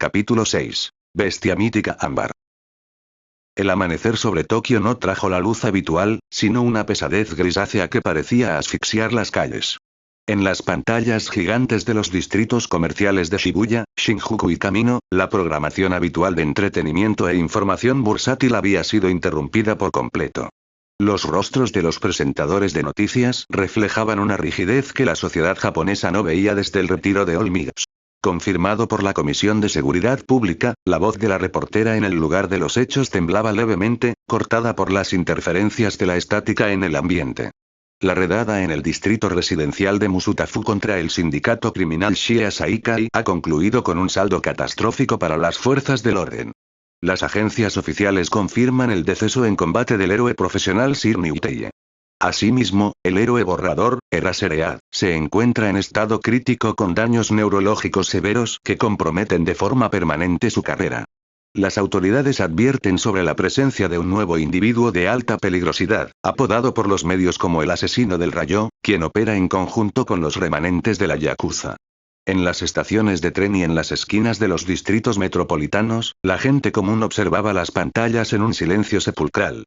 Capítulo 6. Bestia mítica ámbar. El amanecer sobre Tokio no trajo la luz habitual, sino una pesadez grisácea que parecía asfixiar las calles. En las pantallas gigantes de los distritos comerciales de Shibuya, Shinjuku y Kamino, la programación habitual de entretenimiento e información bursátil había sido interrumpida por completo. Los rostros de los presentadores de noticias reflejaban una rigidez que la sociedad japonesa no veía desde el retiro de Olmigos. Confirmado por la Comisión de Seguridad Pública, la voz de la reportera en el lugar de los hechos temblaba levemente, cortada por las interferencias de la estática en el ambiente. La redada en el distrito residencial de Musutafu contra el sindicato criminal Shia Saikai ha concluido con un saldo catastrófico para las fuerzas del orden. Las agencias oficiales confirman el deceso en combate del héroe profesional Sir Niuteye. Asimismo, el héroe borrador, Eraseread, se encuentra en estado crítico con daños neurológicos severos que comprometen de forma permanente su carrera. Las autoridades advierten sobre la presencia de un nuevo individuo de alta peligrosidad, apodado por los medios como el asesino del rayo, quien opera en conjunto con los remanentes de la Yakuza. En las estaciones de tren y en las esquinas de los distritos metropolitanos, la gente común observaba las pantallas en un silencio sepulcral.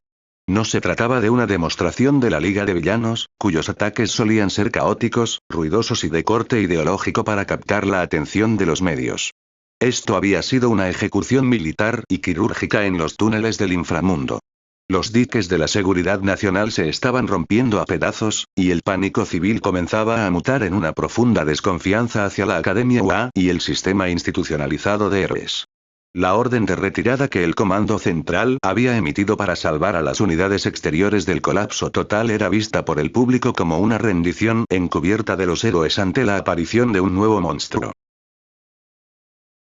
No se trataba de una demostración de la Liga de Villanos, cuyos ataques solían ser caóticos, ruidosos y de corte ideológico para captar la atención de los medios. Esto había sido una ejecución militar y quirúrgica en los túneles del inframundo. Los diques de la seguridad nacional se estaban rompiendo a pedazos, y el pánico civil comenzaba a mutar en una profunda desconfianza hacia la Academia UA y el sistema institucionalizado de héroes. La orden de retirada que el Comando Central había emitido para salvar a las unidades exteriores del colapso total era vista por el público como una rendición encubierta de los héroes ante la aparición de un nuevo monstruo.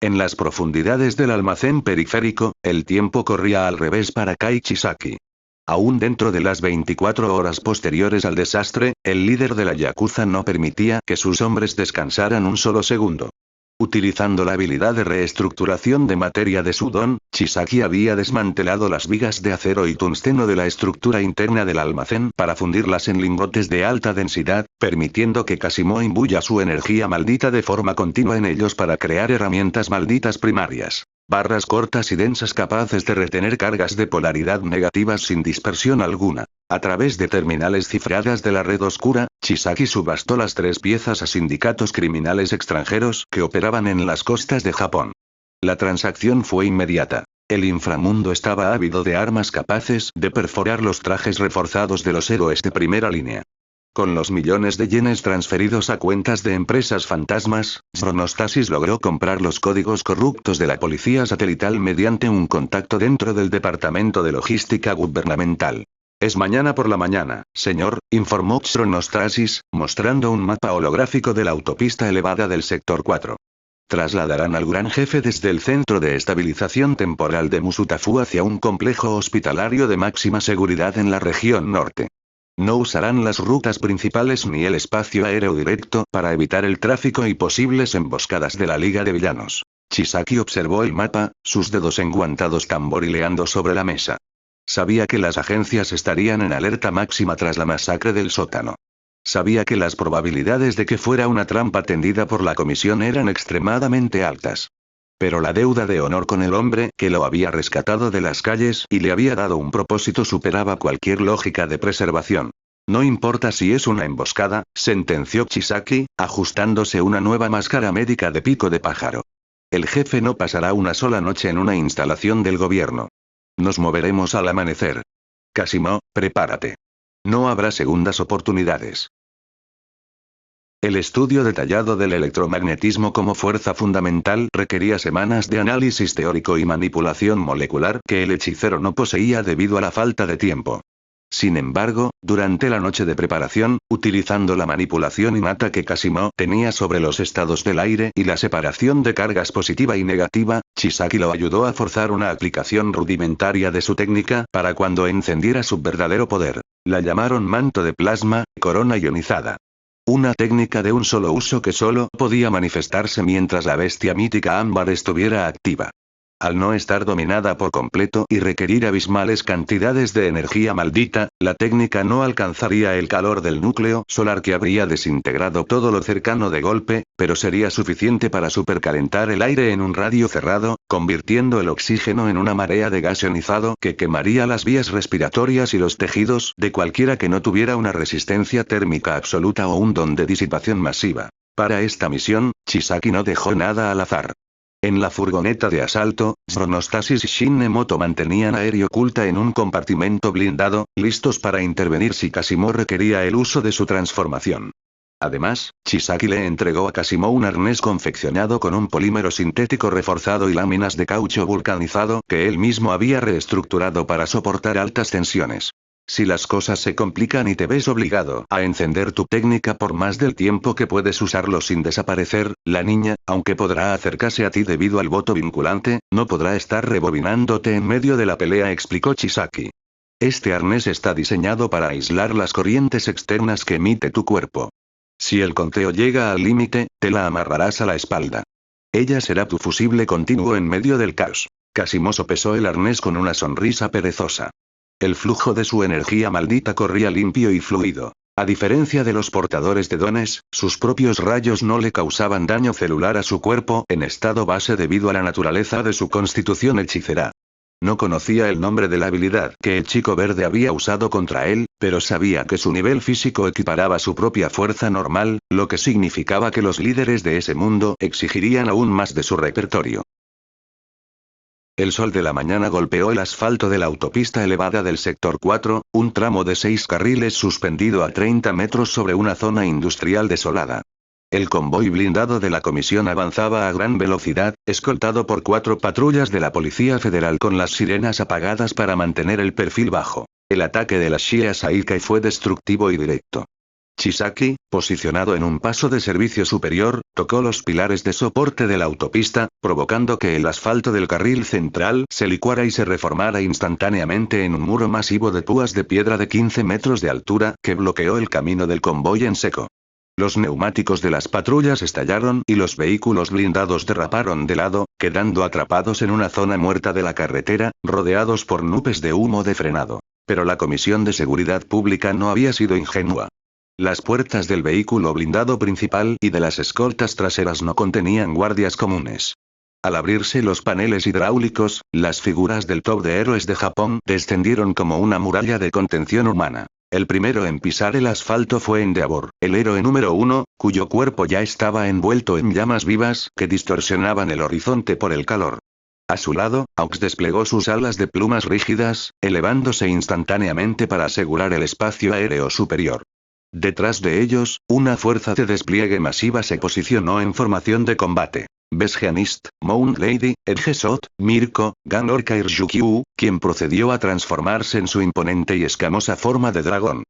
En las profundidades del almacén periférico, el tiempo corría al revés para Kai Chisaki. Aún dentro de las 24 horas posteriores al desastre, el líder de la Yakuza no permitía que sus hombres descansaran un solo segundo. Utilizando la habilidad de reestructuración de materia de Sudon, Chisaki había desmantelado las vigas de acero y tungsteno de la estructura interna del almacén para fundirlas en lingotes de alta densidad, permitiendo que Kasimo imbuya su energía maldita de forma continua en ellos para crear herramientas malditas primarias. Barras cortas y densas capaces de retener cargas de polaridad negativas sin dispersión alguna. A través de terminales cifradas de la red oscura, Chisaki subastó las 3 piezas a sindicatos criminales extranjeros que operaban en las costas de Japón. La transacción fue inmediata. El inframundo estaba ávido de armas capaces de perforar los trajes reforzados de los héroes de primera línea. Con los millones de yenes transferidos a cuentas de empresas fantasmas, Chronostasis logró comprar los códigos corruptos de la policía satelital mediante un contacto dentro del Departamento de Logística Gubernamental. Es mañana por la mañana, señor, informó Chronostasis, mostrando un mapa holográfico de la autopista elevada del sector 4. Trasladarán al gran jefe desde el centro de estabilización temporal de Musutafu hacia un complejo hospitalario de máxima seguridad en la región norte. No usarán las rutas principales ni el espacio aéreo directo para evitar el tráfico y posibles emboscadas de la Liga de Villanos. Chisaki observó el mapa, sus dedos enguantados tamborileando sobre la mesa. Sabía que las agencias estarían en alerta máxima tras la masacre del sótano. Sabía que las probabilidades de que fuera una trampa tendida por la comisión eran extremadamente altas. Pero la deuda de honor con el hombre que lo había rescatado de las calles y le había dado un propósito superaba cualquier lógica de preservación. No importa si es una emboscada, sentenció Chisaki, ajustándose una nueva máscara médica de pico de pájaro. El jefe no pasará una sola noche en una instalación del gobierno. Nos moveremos al amanecer. Kasimo, prepárate. No habrá segundas oportunidades. El estudio detallado del electromagnetismo como fuerza fundamental requería semanas de análisis teórico y manipulación molecular que el hechicero no poseía debido a la falta de tiempo. Sin embargo, durante la noche de preparación, utilizando la manipulación innata que Kasimo tenía sobre los estados del aire y la separación de cargas positiva y negativa, Chisaki lo ayudó a forzar una aplicación rudimentaria de su técnica para cuando encendiera su verdadero poder. La llamaron manto de plasma, corona ionizada. Una técnica de un solo uso que solo podía manifestarse mientras la bestia mítica ámbar estuviera activa. Al no estar dominada por completo y requerir abismales cantidades de energía maldita, la técnica no alcanzaría el calor del núcleo solar que habría desintegrado todo lo cercano de golpe, pero sería suficiente para supercalentar el aire en un radio cerrado, convirtiendo el oxígeno en una marea de gas ionizado que quemaría las vías respiratorias y los tejidos de cualquiera que no tuviera una resistencia térmica absoluta o un don de disipación masiva. Para esta misión, Chisaki no dejó nada al azar. En la furgoneta de asalto, Chronostasis y Shinemoto mantenían a Eri oculta en un compartimento blindado, listos para intervenir si Kasimo requería el uso de su transformación. Además, Chisaki le entregó a Kasimo un arnés confeccionado con un polímero sintético reforzado y láminas de caucho vulcanizado que él mismo había reestructurado para soportar altas tensiones. Si las cosas se complican y te ves obligado a encender tu técnica por más del tiempo que puedes usarlo sin desaparecer, la niña, aunque podrá acercarse a ti debido al voto vinculante, no podrá estar rebobinándote en medio de la pelea, explicó Chisaki. Este arnés está diseñado para aislar las corrientes externas que emite tu cuerpo. Si el conteo llega al límite, te la amarrarás a la espalda. Ella será tu fusible continuo en medio del caos. Kasimo sopesó el arnés con una sonrisa perezosa. El flujo de su energía maldita corría limpio y fluido. A diferencia de los portadores de dones, sus propios rayos no le causaban daño celular a su cuerpo en estado base debido a la naturaleza de su constitución hechicera. No conocía el nombre de la habilidad que el chico verde había usado contra él, pero sabía que su nivel físico equiparaba su propia fuerza normal, lo que significaba que los líderes de ese mundo exigirían aún más de su repertorio. El sol de la mañana golpeó el asfalto de la autopista elevada del sector 4, un tramo de 6 carriles suspendido a 30 metros sobre una zona industrial desolada. El convoy blindado de la comisión avanzaba a gran velocidad, escoltado por 4 patrullas de la Policía Federal con las sirenas apagadas para mantener el perfil bajo. El ataque de las Shia Saikai fue destructivo y directo. Chisaki, posicionado en un paso de servicio superior, tocó los pilares de soporte de la autopista, provocando que el asfalto del carril central se licuara y se reformara instantáneamente en un muro masivo de púas de piedra de 15 metros de altura que bloqueó el camino del convoy en seco. Los neumáticos de las patrullas estallaron y los vehículos blindados derraparon de lado, quedando atrapados en una zona muerta de la carretera, rodeados por nubes de humo de frenado. Pero la Comisión de Seguridad Pública no había sido ingenua. Las puertas del vehículo blindado principal y de las escoltas traseras no contenían guardias comunes. Al abrirse los paneles hidráulicos, las figuras del top de héroes de Japón descendieron como una muralla de contención humana. El primero en pisar el asfalto fue Endeavor, el héroe número 1, cuyo cuerpo ya estaba envuelto en llamas vivas que distorsionaban el horizonte por el calor. A su lado, Aux desplegó sus alas de plumas rígidas, elevándose instantáneamente para asegurar el espacio aéreo superior. Detrás de ellos, una fuerza de despliegue masiva se posicionó en formación de combate. Besgeanist, Mount Lady, Edgesot, Mirko, Ganorka y Ryukyu, quien procedió a transformarse en su imponente y escamosa forma de dragón.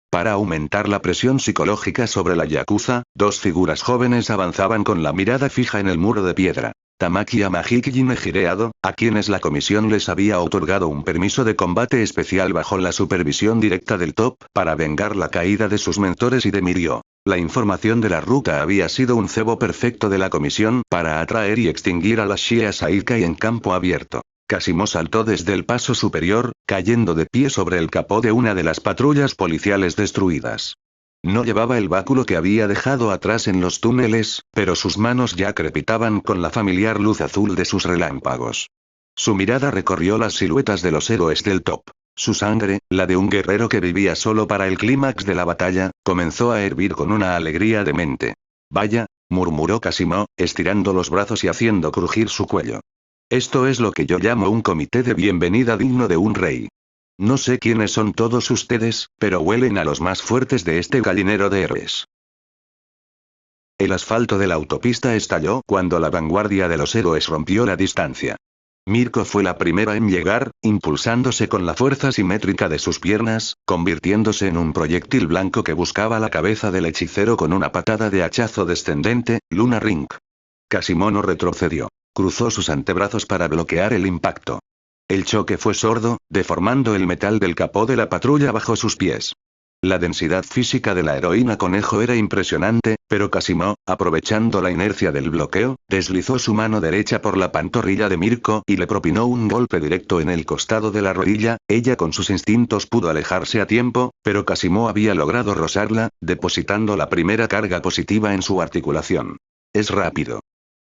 Para aumentar la presión psicológica sobre la Yakuza, 2 figuras jóvenes avanzaban con la mirada fija en el muro de piedra. Tamaki Yamahiki y Nejireado, a quienes la comisión les había otorgado un permiso de combate especial bajo la supervisión directa del top, para vengar la caída de sus mentores y de Mirio. La información de la ruta había sido un cebo perfecto de la comisión para atraer y extinguir a las Shia Saikai en campo abierto. Kasimo saltó desde el paso superior, cayendo de pie sobre el capó de una de las patrullas policiales destruidas. No llevaba el báculo que había dejado atrás en los túneles, pero sus manos ya crepitaban con la familiar luz azul de sus relámpagos. Su mirada recorrió las siluetas de los héroes del top. Su sangre, la de un guerrero que vivía solo para el clímax de la batalla, comenzó a hervir con una alegría demente. Vaya, murmuró Kasimo, estirando los brazos y haciendo crujir su cuello. Esto es lo que yo llamo un comité de bienvenida digno de un rey. No sé quiénes son todos ustedes, pero huelen a los más fuertes de este gallinero de héroes. El asfalto de la autopista estalló cuando la vanguardia de los héroes rompió la distancia. Mirko fue la primera en llegar, impulsándose con la fuerza simétrica de sus piernas, convirtiéndose en un proyectil blanco que buscaba la cabeza del hechicero con una patada de hachazo descendente, Luna Ring. Kasimo no retrocedió. Cruzó sus antebrazos para bloquear el impacto. El choque fue sordo, deformando el metal del capó de la patrulla bajo sus pies. La densidad física de la heroína conejo era impresionante, pero Casimo, aprovechando la inercia del bloqueo, deslizó su mano derecha por la pantorrilla de Mirko y le propinó un golpe directo en el costado de la rodilla. Ella con sus instintos pudo alejarse a tiempo, pero Casimo había logrado rozarla, depositando la primera carga positiva en su articulación. Es rápido,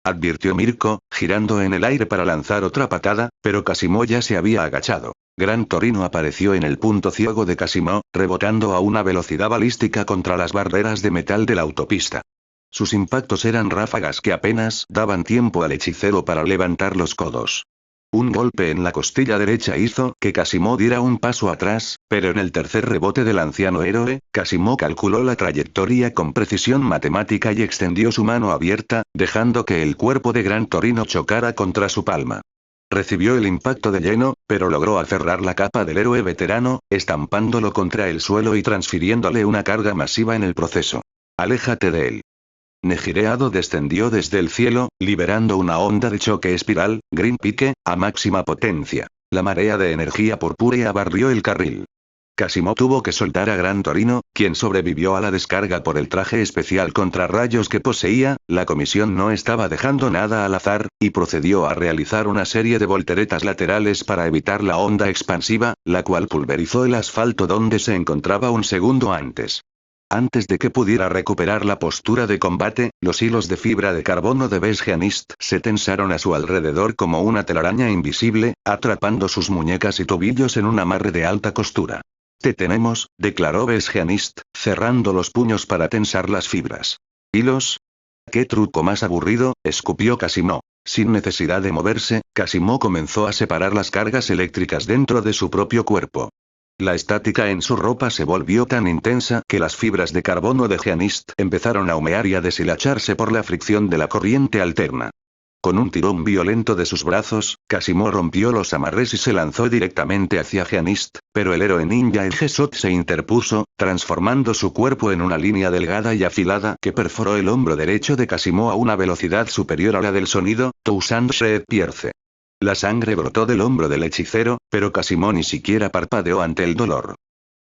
advirtió Mirko, girando en el aire para lanzar otra patada, pero Casimo ya se había agachado. Gran Torino apareció en el punto ciego de Casimo, rebotando a una velocidad balística contra las barreras de metal de la autopista. Sus impactos eran ráfagas que apenas daban tiempo al hechicero para levantar los codos. Un golpe en la costilla derecha hizo que Casimo diera un paso atrás, pero en el tercer rebote del anciano héroe, Casimo calculó la trayectoria con precisión matemática y extendió su mano abierta, dejando que el cuerpo de Gran Torino chocara contra su palma. Recibió el impacto de lleno, pero logró aferrar la capa del héroe veterano, estampándolo contra el suelo y transfiriéndole una carga masiva en el proceso. Aléjate de él. Nejireado descendió desde el cielo, liberando una onda de choque espiral, Green Pique, a máxima potencia. La marea de energía purpúrea barrió el carril. Casimo tuvo que soltar a Gran Torino, quien sobrevivió a la descarga por el traje especial contra rayos que poseía. La comisión no estaba dejando nada al azar, y procedió a realizar una serie de volteretas laterales para evitar la onda expansiva, la cual pulverizó el asfalto donde se encontraba un segundo antes. Antes de que pudiera recuperar la postura de combate, los hilos de fibra de carbono de Besgianist se tensaron a su alrededor como una telaraña invisible, atrapando sus muñecas y tobillos en un amarre de alta costura. Te tenemos, declaró Besgianist, cerrando los puños para tensar las fibras. ¿Hilos? ¿Qué truco más aburrido?, escupió Casimo. Sin necesidad de moverse, Casimo comenzó a separar las cargas eléctricas dentro de su propio cuerpo. La estática en su ropa se volvió tan intensa que las fibras de carbono de Gianist empezaron a humear y a deshilacharse por la fricción de la corriente alterna. Con un tirón violento de sus brazos, Casimo rompió los amarres y se lanzó directamente hacia Gianist, pero el héroe ninja Edgesot se interpuso, transformando su cuerpo en una línea delgada y afilada que perforó el hombro derecho de Casimo a una velocidad superior a la del sonido, Toussaint Pierce. La sangre brotó del hombro del hechicero, pero Casimo ni siquiera parpadeó ante el dolor.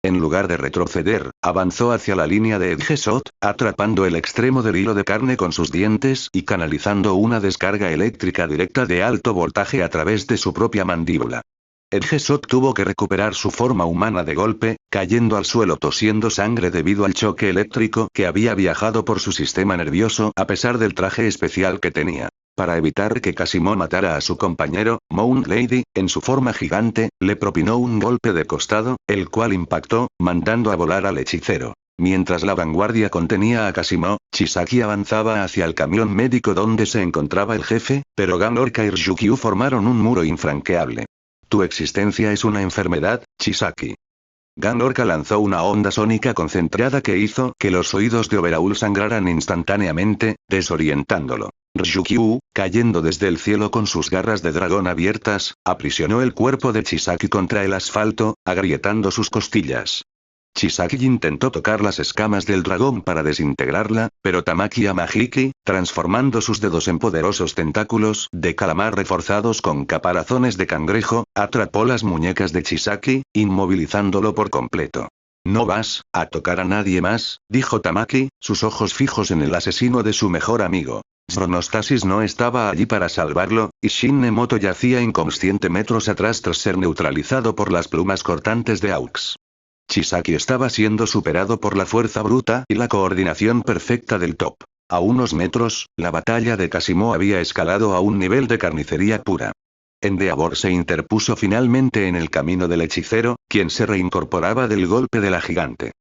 En lugar de retroceder, avanzó hacia la línea de Edgesot, atrapando el extremo del hilo de carne con sus dientes y canalizando una descarga eléctrica directa de alto voltaje a través de su propia mandíbula. Edgesot tuvo que recuperar su forma humana de golpe, cayendo al suelo tosiendo sangre debido al choque eléctrico que había viajado por su sistema nervioso a pesar del traje especial que tenía. Para evitar que Casimo matara a su compañero, Moon Lady, en su forma gigante, le propinó un golpe de costado, el cual impactó, mandando a volar al hechicero. Mientras la vanguardia contenía a Casimo, Chisaki avanzaba hacia el camión médico donde se encontraba el jefe, pero Ganorka y Ryukyu formaron un muro infranqueable. Tu existencia es una enfermedad, Chisaki. Ganorka lanzó una onda sónica concentrada que hizo que los oídos de Overaul sangraran instantáneamente, desorientándolo. Ryukyu, cayendo desde el cielo con sus garras de dragón abiertas, aprisionó el cuerpo de Chisaki contra el asfalto, agrietando sus costillas. Chisaki intentó tocar las escamas del dragón para desintegrarla, pero Tamaki Yamahiki, transformando sus dedos en poderosos tentáculos de calamar reforzados con caparazones de cangrejo, atrapó las muñecas de Chisaki, inmovilizándolo por completo. No vas a tocar a nadie más, dijo Tamaki, sus ojos fijos en el asesino de su mejor amigo. Chronostasis no estaba allí para salvarlo, y Shin Nemoto yacía inconsciente metros atrás tras ser neutralizado por las plumas cortantes de Aux. Chisaki estaba siendo superado por la fuerza bruta y la coordinación perfecta del top. A unos metros, la batalla de Casimo había escalado a un nivel de carnicería pura. Endeavor se interpuso finalmente en el camino del hechicero, quien se reincorporaba del golpe de la gigante.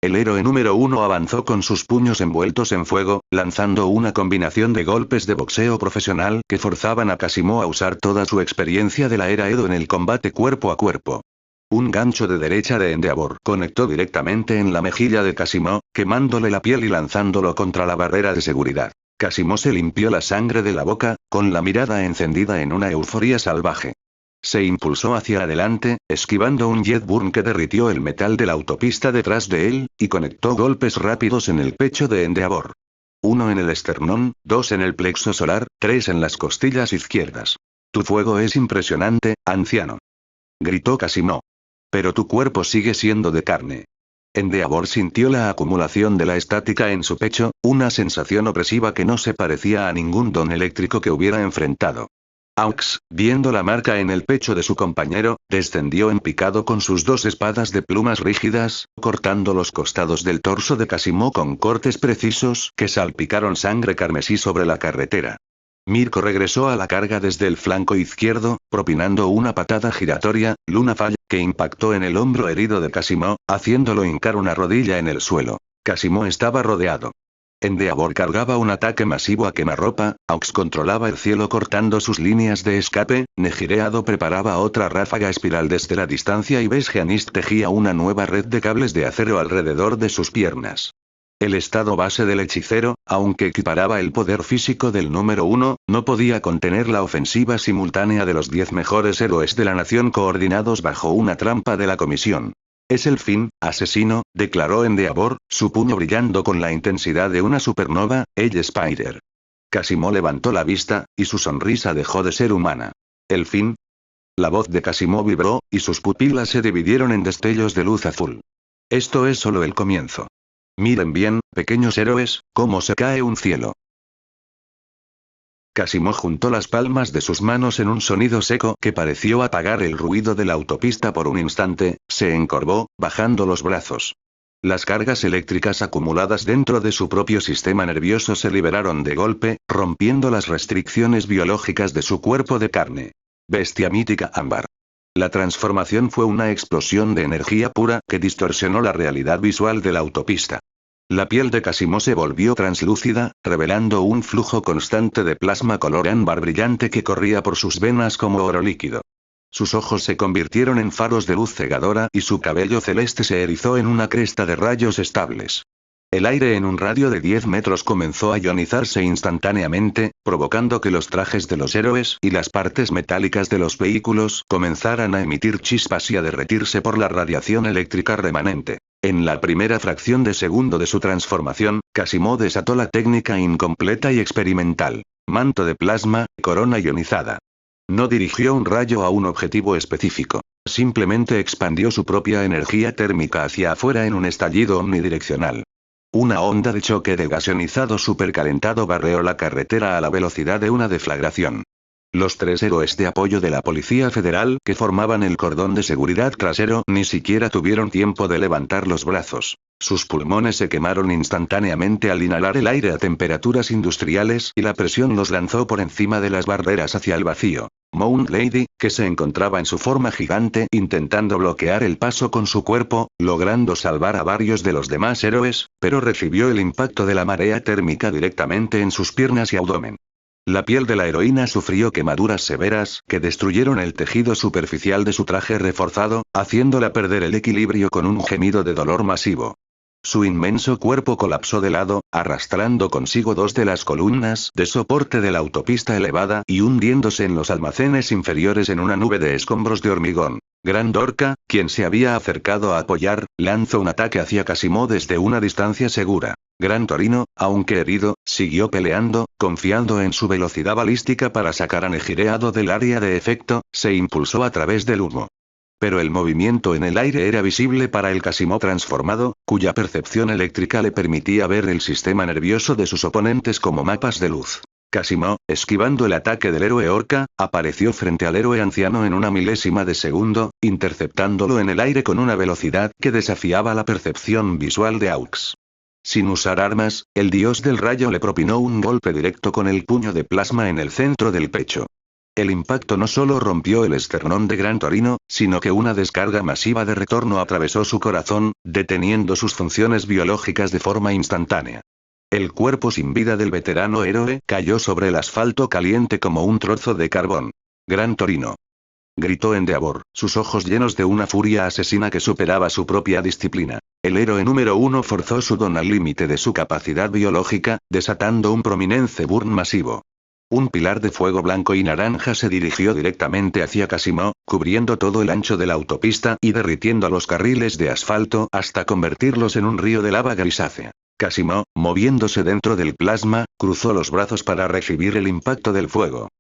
El héroe número 1 avanzó con sus puños envueltos en fuego, lanzando una combinación de golpes de boxeo profesional que forzaban a Casimo a usar toda su experiencia de la era Edo en el combate cuerpo a cuerpo. Un gancho de derecha de Endeavor conectó directamente en la mejilla de Casimo, quemándole la piel y lanzándolo contra la barrera de seguridad. Casimo se limpió la sangre de la boca, con la mirada encendida en una euforía salvaje. Se impulsó hacia adelante, esquivando un jet burn que derritió el metal de la autopista detrás de él, y conectó golpes rápidos en el pecho de Endeavor. 1 en el esternón, 2 en el plexo solar, 3 en las costillas izquierdas. Tu fuego es impresionante, anciano. Gritó Casimo. Pero tu cuerpo sigue siendo de carne. Endeavor sintió la acumulación de la estática en su pecho, una sensación opresiva que no se parecía a ningún don eléctrico que hubiera enfrentado. Aux, viendo la marca en el pecho de su compañero, descendió en picado con sus dos espadas de plumas rígidas, cortando los costados del torso de Casimo con cortes precisos que salpicaron sangre carmesí sobre la carretera. Mirko regresó a la carga desde el flanco izquierdo, propinando una patada giratoria, Lunafall, que impactó en el hombro herido de Casimo, haciéndolo hincar una rodilla en el suelo. Casimo estaba rodeado. Endeavor cargaba un ataque masivo a quemarropa, Aux controlaba el cielo cortando sus líneas de escape, Negireado preparaba otra ráfaga espiral desde la distancia y Besgeanist tejía una nueva red de cables de acero alrededor de sus piernas. El estado base del hechicero, aunque equiparaba el poder físico del número 1, no podía contener la ofensiva simultánea de los 10 mejores héroes de la nación coordinados bajo una trampa de la comisión. Es el fin, asesino, declaró Endeavor, su puño brillando con la intensidad de una supernova, el Spider. Casimo levantó la vista, y su sonrisa dejó de ser humana. ¿El fin? La voz de Casimo vibró, y sus pupilas se dividieron en destellos de luz azul. Esto es solo el comienzo. Miren bien, pequeños héroes, cómo se cae un cielo. Casimo juntó las palmas de sus manos en un sonido seco que pareció apagar el ruido de la autopista por un instante, se encorvó, bajando los brazos. Las cargas eléctricas acumuladas dentro de su propio sistema nervioso se liberaron de golpe, rompiendo las restricciones biológicas de su cuerpo de carne. Bestia mítica ámbar. La transformación fue una explosión de energía pura que distorsionó la realidad visual de la autopista. La piel de Casimo se volvió translúcida, revelando un flujo constante de plasma color ámbar brillante que corría por sus venas como oro líquido. Sus ojos se convirtieron en faros de luz cegadora y su cabello celeste se erizó en una cresta de rayos estables. El aire en un radio de 10 metros comenzó a ionizarse instantáneamente, provocando que los trajes de los héroes y las partes metálicas de los vehículos comenzaran a emitir chispas y a derretirse por la radiación eléctrica remanente. En la primera fracción de segundo de su transformación, Casimo desató la técnica incompleta y experimental. Manto de plasma, corona ionizada. No dirigió un rayo a un objetivo específico. Simplemente expandió su propia energía térmica hacia afuera en un estallido omnidireccional. Una onda de choque de gas ionizado supercalentado barreó la carretera a la velocidad de una deflagración. Los 3 héroes de apoyo de la Policía Federal que formaban el cordón de seguridad trasero ni siquiera tuvieron tiempo de levantar los brazos. Sus pulmones se quemaron instantáneamente al inhalar el aire a temperaturas industriales y la presión los lanzó por encima de las barreras hacia el vacío. Mount Lady, que se encontraba en su forma gigante intentando bloquear el paso con su cuerpo, logrando salvar a varios de los demás héroes, pero recibió el impacto de la marea térmica directamente en sus piernas y abdomen. La piel de la heroína sufrió quemaduras severas que destruyeron el tejido superficial de su traje reforzado, haciéndola perder el equilibrio con un gemido de dolor masivo. Su inmenso cuerpo colapsó de lado, arrastrando consigo 2 de las columnas de soporte de la autopista elevada y hundiéndose en los almacenes inferiores en una nube de escombros de hormigón. Gran Dorca, quien se había acercado a apoyar, lanzó un ataque hacia Casimo desde una distancia segura. Gran Torino, aunque herido, siguió peleando, confiando en su velocidad balística para sacar a Negireado del área de efecto, se impulsó a través del humo. Pero el movimiento en el aire era visible para el Casimo transformado, cuya percepción eléctrica le permitía ver el sistema nervioso de sus oponentes como mapas de luz. Casimo, esquivando el ataque del héroe orca, apareció frente al héroe anciano en una milésima de segundo, interceptándolo en el aire con una velocidad que desafiaba la percepción visual de Aux. Sin usar armas, el dios del rayo le propinó un golpe directo con el puño de plasma en el centro del pecho. El impacto no solo rompió el esternón de Gran Torino, sino que una descarga masiva de retorno atravesó su corazón, deteniendo sus funciones biológicas de forma instantánea. El cuerpo sin vida del veterano héroe cayó sobre el asfalto caliente como un trozo de carbón. Gran Torino. Gritó Endeavor, sus ojos llenos de una furia asesina que superaba su propia disciplina. El héroe número 1 forzó su don al límite de su capacidad biológica, desatando un prominente burn masivo. Un pilar de fuego blanco y naranja se dirigió directamente hacia Casimo, cubriendo todo el ancho de la autopista y derritiendo a los carriles de asfalto hasta convertirlos en un río de lava grisácea. Casimo, moviéndose dentro del plasma, cruzó los brazos para recibir el impacto del fuego.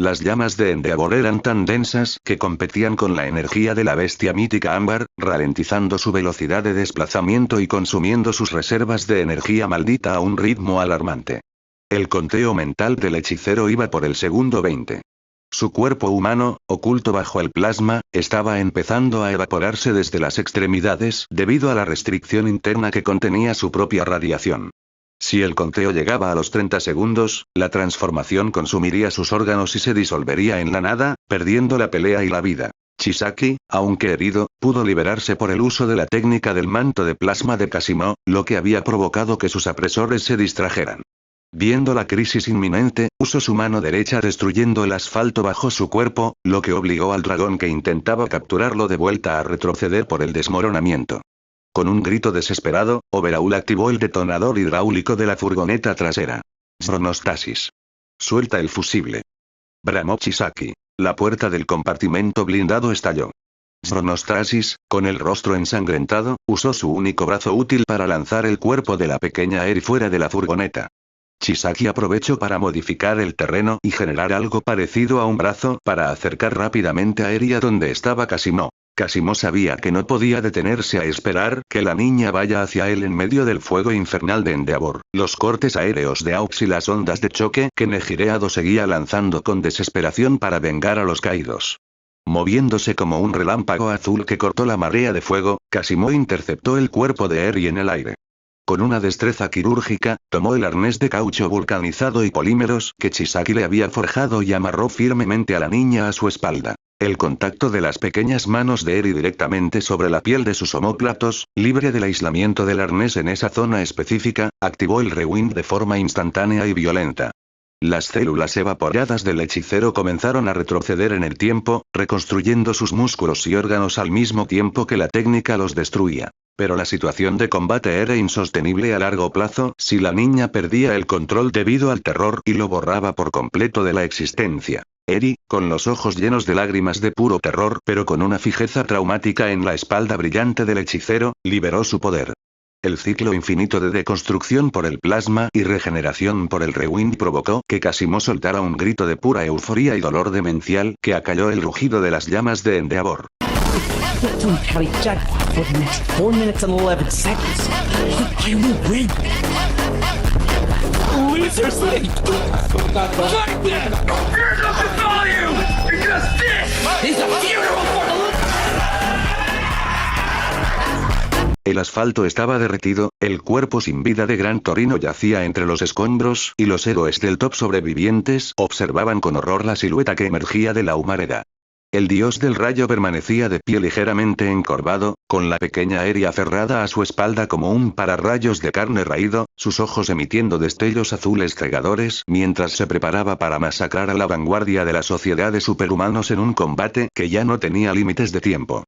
Las llamas de Endeavor eran tan densas que competían con la energía de la bestia mítica ámbar, ralentizando su velocidad de desplazamiento y consumiendo sus reservas de energía maldita a un ritmo alarmante. El conteo mental del hechicero iba por el segundo 20. Su cuerpo humano, oculto bajo el plasma, estaba empezando a evaporarse desde las extremidades debido a la restricción interna que contenía su propia radiación. Si el conteo llegaba a los 30 segundos, la transformación consumiría sus órganos y se disolvería en la nada, perdiendo la pelea y la vida. Chisaki, aunque herido, pudo liberarse por el uso de la técnica del manto de plasma de Casimo, lo que había provocado que sus apresores se distrajeran. Viendo la crisis inminente, usó su mano derecha destruyendo el asfalto bajo su cuerpo, lo que obligó al dragón que intentaba capturarlo de vuelta a retroceder por el desmoronamiento. Con un grito desesperado, Overhaul activó el detonador hidráulico de la furgoneta trasera. Chronostasis. Suelta el fusible. Bramó Chisaki. La puerta del compartimento blindado estalló. Chronostasis, con el rostro ensangrentado, usó su único brazo útil para lanzar el cuerpo de la pequeña Eri fuera de la furgoneta. Chisaki aprovechó para modificar el terreno y generar algo parecido a un brazo para acercar rápidamente a Eri a donde estaba Casimo. Casimo sabía que no podía detenerse a esperar que la niña vaya hacia él en medio del fuego infernal de Endeavor, los cortes aéreos de Aux y las ondas de choque que Negireado seguía lanzando con desesperación para vengar a los caídos. Moviéndose como un relámpago azul que cortó la marea de fuego, Casimo interceptó el cuerpo de Eri en el aire. Con una destreza quirúrgica, tomó el arnés de caucho vulcanizado y polímeros que Chisaki le había forjado y amarró firmemente a la niña a su espalda. El contacto de las pequeñas manos de Eri directamente sobre la piel de sus omóplatos, libre del aislamiento del arnés en esa zona específica, activó el rewind de forma instantánea y violenta. Las células evaporadas del hechicero comenzaron a retroceder en el tiempo, reconstruyendo sus músculos y órganos al mismo tiempo que la técnica los destruía. Pero la situación de combate era insostenible a largo plazo si la niña perdía el control debido al terror y lo borraba por completo de la existencia. Eri, con los ojos llenos de lágrimas de puro terror pero con una fijeza traumática en la espalda brillante del hechicero, liberó su poder. El ciclo infinito de deconstrucción por el plasma y regeneración por el rewind provocó que Casimo soltara un grito de pura euforía y dolor demencial que acalló el rugido de las llamas de Endeavor. El asfalto estaba derretido, el cuerpo sin vida de Gran Torino yacía entre los escombros y los héroes del top sobrevivientes observaban con horror la silueta que emergía de la humareda. El dios del rayo permanecía de pie ligeramente encorvado, con la pequeña Eri aferrada a su espalda como un pararrayos de carne raído, sus ojos emitiendo destellos azules cegadores mientras se preparaba para masacrar a la vanguardia de la sociedad de superhumanos en un combate que ya no tenía límites de tiempo.